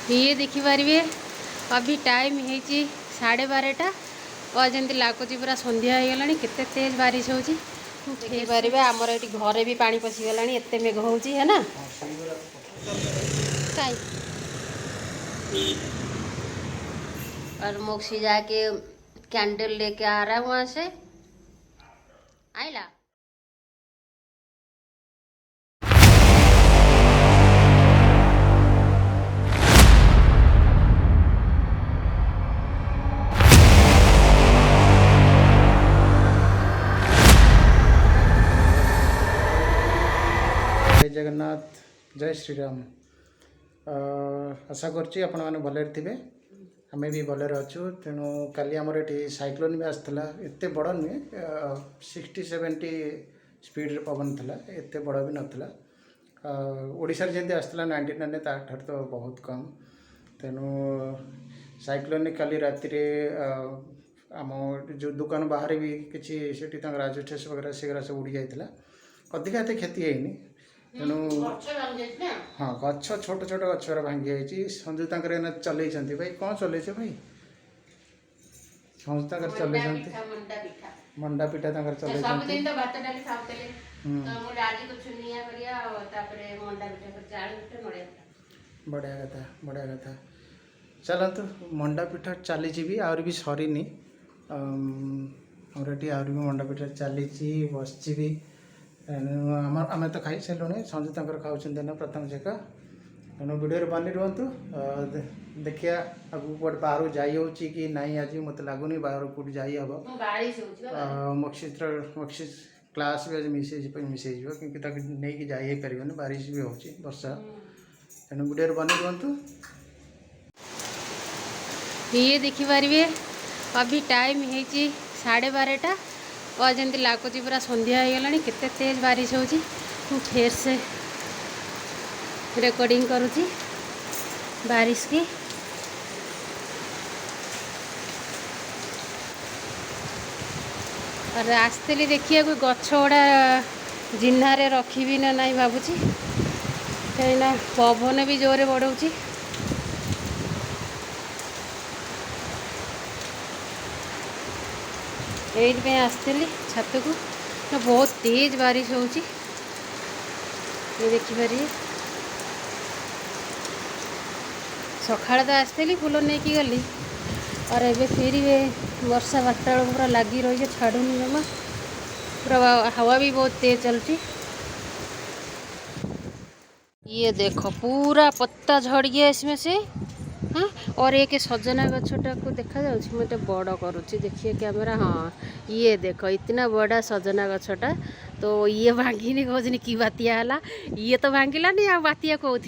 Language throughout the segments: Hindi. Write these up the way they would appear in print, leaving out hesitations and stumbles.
ये देखिपारे अभी टाइम है 12:30 और जमी लगुच पूरा संध्या हो गला केते तेज बारिश हो देखिपारे आमर ये घरे भी पानी पशिगला एत मेघ हो है ना। और मोक्सी जाके कैंडल लेके आ रहा है वहां से आइला। जय जगन्नाथ जय श्रीराम। आशा करछि आपण माने भले थे आमे भी भले अच्छु। तेणु काली आमर ये साइक्लोन भी आसला एत बड़ नुहे 60-70 स्पीड पवन था एत बड़ भी नाला। ओडिशा जमी आसला 99 ताठार तो बहुत कम। तेणु साइक्लोन काली राति आम जो दुकान बाहर भी किसी राजस्टेस वगैरह सेगरा सब उड़ी जाता अधिका एत क्षति है। तेणु हाँ गच छोट छोट गच भांगी जाइए। संजू तक चल भाई कौन चल भाई संजू तक चल मंडा पिठा चल बढ़िया कथा बढ़िया कथा। चलतु मंडा पिठा चली भी आहुरी भी सरीनी आम भी मंडा पिठा चली बस भी आम तो खाई सारे संजू तक खाऊँ ना प्रथम जेका। तेणु वीडियो बनी रुहतु देखिया आगू कौट बाहर जाइ कि नाई आज मत लगुनि बाहर कौट जाइ हम मक्सी क्लास भी आज मिस क्योंकि नहीं जाइ पार बारिश भी हो वर्षा। तेणु वीडियो बनी रुहतु। ये देखिपारे अभी टाइम है 12:30 और जमी लगुच पूरा संध्या हो गला केते तेज बारिश हो फिर से रिकॉर्डिंग करुँची बारिश की। और आसती देखिए कोई गछ गुड़ा जिन्हारे रखी ना नहीं भावुची कहीं पवन भी जोरे बढ़ाऊँगी। ये आसती छत को ना बहुत तेज बारिश हो देखिपारे सकाल तो आसती फूल नहीं कि गली और ଏବେ फिर वर्षा 12टा पूरा लगी रही है छाड़ूनी जमा पूरा हवा भी बहुत तेज चलती। ये देखो पूरा पत्ता झड़ गया इसमें से। हाँ और एक सजना गछटा को देखा जाऊँगी मैं बड़ करुँची देखिए कैमरा। हाँ ये देखो इतना बड़ा सजना गछटा तो ये भांगिनी कौन कि बातिया है ये तो भांगिलानी आ बातिया कौन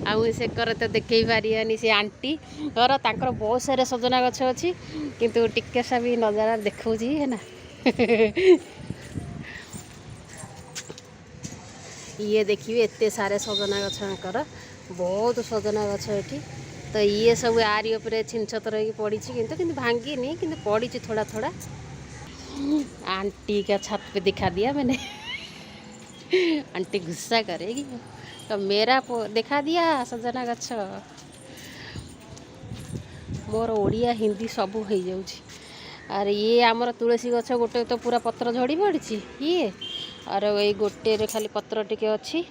आउ से कर तो देखे पारानी से आंटी और तांकर बहुत सारे सजना गछ अच्छी किंतु टिके सा भी नजारा देखा है ना। ये देखिए एते सारे सजना गछर बहुत सजना गछ ये तो ये सब आरी उपरे छिन छतर पड़ी किंतु भांगिनी किंतु पड़ी थोड़ा थोड़ा। आंटी का छत पे दिखा दिया मैंने आंटी गुस्सा करेगी तो मेरा देखा दिया सजना गछ। मोर ओडिया हिंदी सब हो जाऊँगी। और ये आमर तुलसी गछ गोटे तो पूरा पत्र झड़ी पड़ी ये और ये गोटे खाली पत्र टिके अच्छी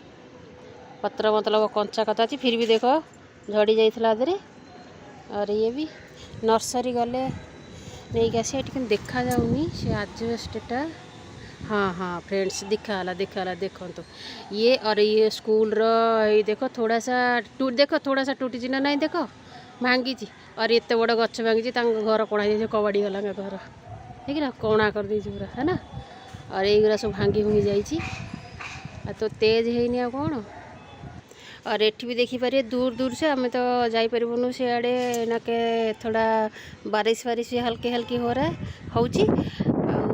पत्र मतलब कंचा कथा अच्छी फिर भी देखो झड़ी जाइए आधे। और ये भी नर्सरी गले नहीं कि आसी ये देखा जाऊनी से आजबेस्टटा। हाँ हाँ फ्रेंड्स दिखाला देखो तो ये और ये स्कूल रो देखो थोड़ा सा देखो थोड़ा सा टूटी ना नहीं देखो भांगी और एत बड़ गच भांगी घर कणा कबाड़ी गला घर ठीक ना कणा कर दी पूरा है ना। और ये सब भांगी भूंगी जाइए तो तेज है कौन। और एठी भी देखिपारे दूर दूर से हमें तो जापरूँ सियाड़े ना के थोड़ा बारिश वारिश हल्के हल्के हो रहा है हूँ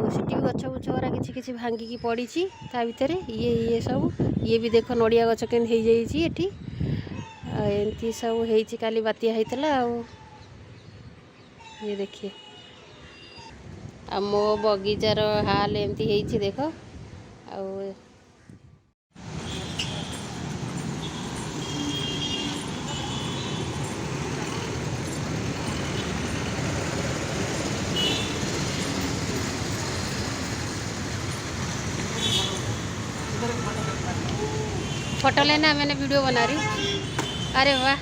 सीटी भी गछ गुछ गुरा कि भांगिकी पड़ी ता भितर ये सब ये भी देख नड़िया गछ के एठी एमती सब हो काली बातिया होता ये देखिए आ मो बगीचार हाल एमती देख आ फोटो लेना, मैंने वीडियो बना रही हूँ। अरे वाह,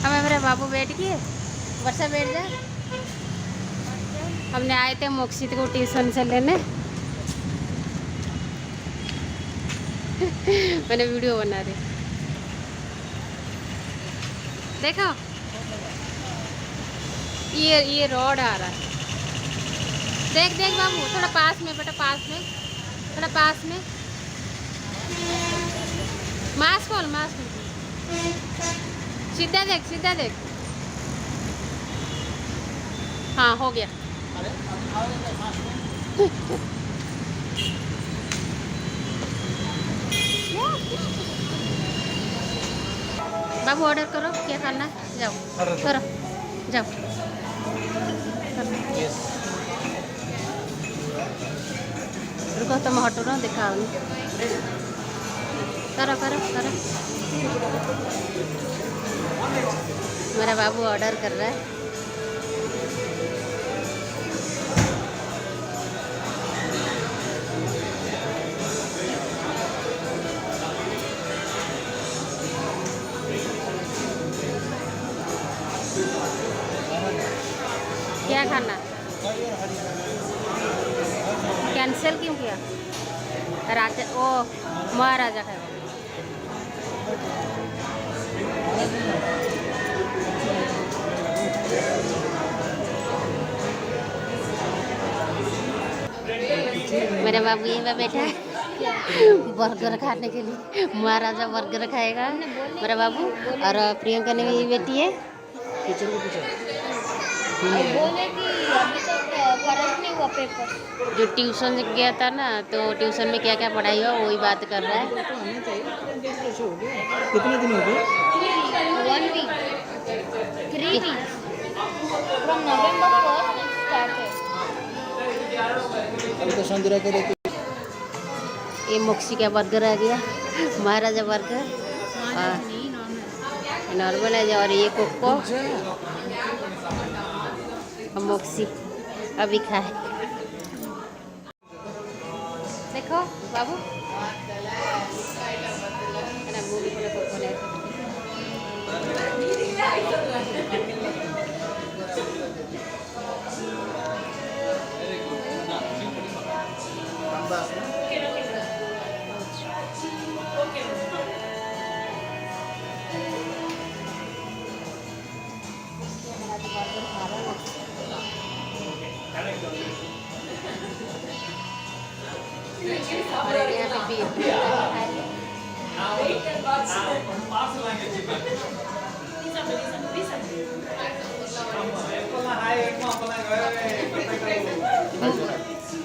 हमें मेरे बाबू बैठ गए, वर्षा बैठ जा। हमने आए थे मोक्षित को ट्यूशन से लेने। मैंने वीडियो बना रही। देखो ये रोड आ रहा है। देख देख बाबू, थोड़ा पास में बेटा, पास में, थोड़ा पास में। मास्क खोल, मास्क सीधा देख, सीधा देख। हाँ हो गया। बाबू ऑर्डर करो, क्या खाना है? जाओ करो, जाओ रुको, तुम हटो ना, दिखाओ करो करो करो। मेरा बाबू ऑर्डर कर रहा है। क्या खाना? कैंसिल क्यों किया? राजा, ओ महाराजा है। मेरे बाबू ये में बैठा है बर्गर खाने के लिए। महाराजा बर्गर खाएगा मेरा बाबू। और प्रियंका ने भी बैठी है। बोले कि अभी तक फर्क नहीं हुआ पेपर। जो ट्यूशन गया था ना, तो ट्यूशन में क्या क्या पढ़ाई हुआ वही बात कर रहा है। कितने दिन हो गए? 1 week, 3 weeks from November 1st it started. अभी तो संदिरा के देख। ये मोक्सी का बर्गर आ गया, महाराजा बर्गर नॉर्मल है। और ये कोको मोक्सी अभी खाए। देखो बाबू,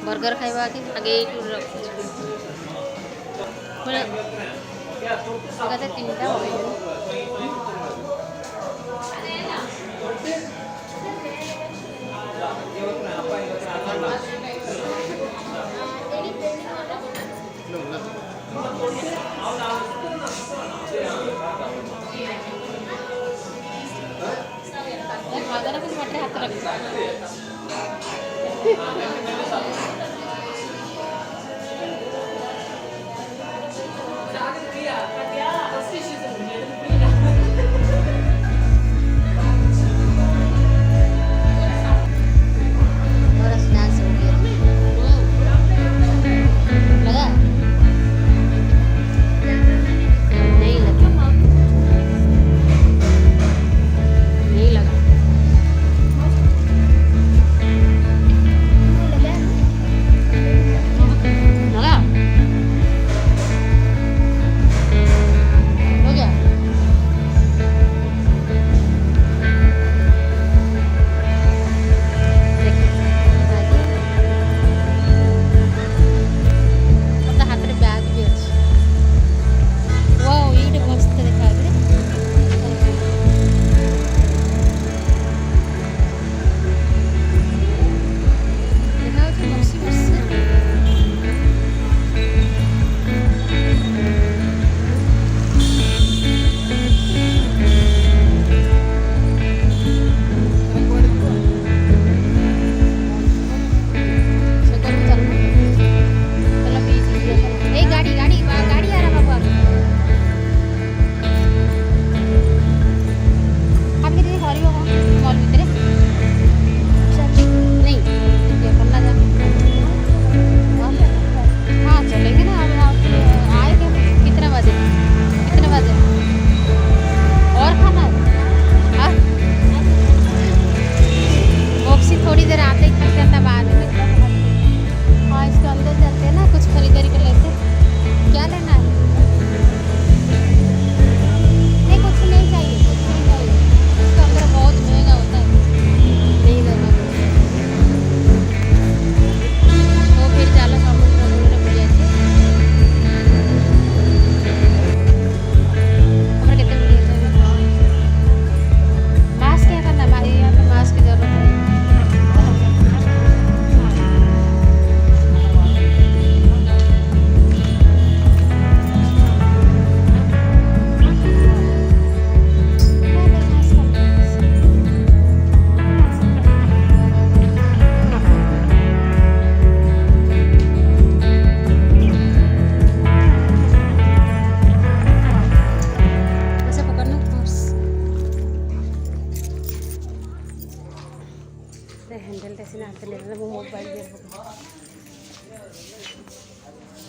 बर्गर खाइबा आगे तीनटा हाथ रख।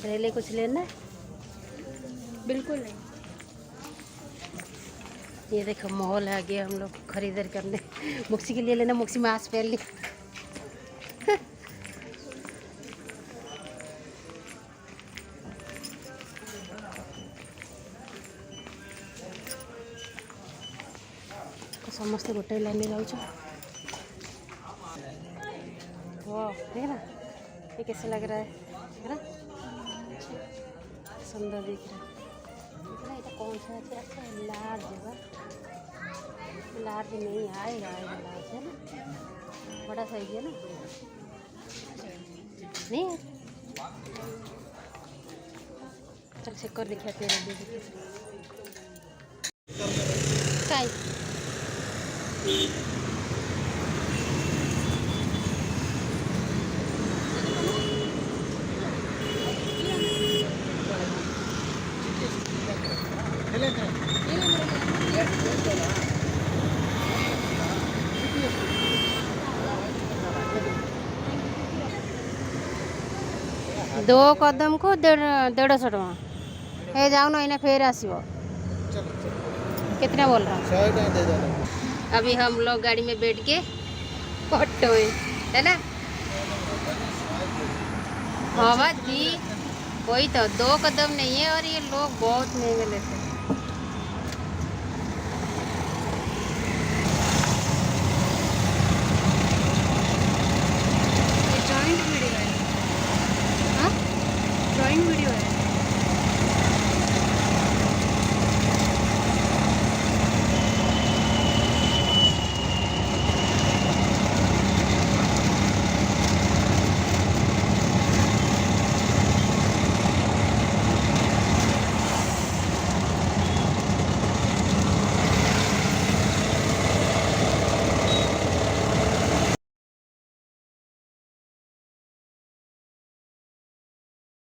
तेरे लिए कुछ लेना है? बिल्कुल नहीं। ये देखो मॉल है आगे, हम लोग खरीदारी करने। मुक्सी के लिए लेना, मुक्सी मास्क पहन ली। समस्ते गोटे लाइन में जाऊँ। वाह देख ना, ये कैसे लग रहा है ना, सुंदर दिख रहा है। इतना ये कौन सा है? अच्छा लार्ज है, लार्ज नहीं आएगा, लार्ज है ना, बड़ा साइज है ना, नहीं है। चल चेक कर देखिए तेरा देखिए काय 2 कदम को 150 टଙ୍କା हे जाओ ना, इन्हें फेर आसो। कितना बोल रहा हूँ? 100 टଙ୍କା दे दो। अभी हम लोग गाड़ी में बैठ के ऑटो में, है ना? हाँ जी, कोई तो 2 कदम नहीं है और ये लोग बहुत महंगे लेते हैं।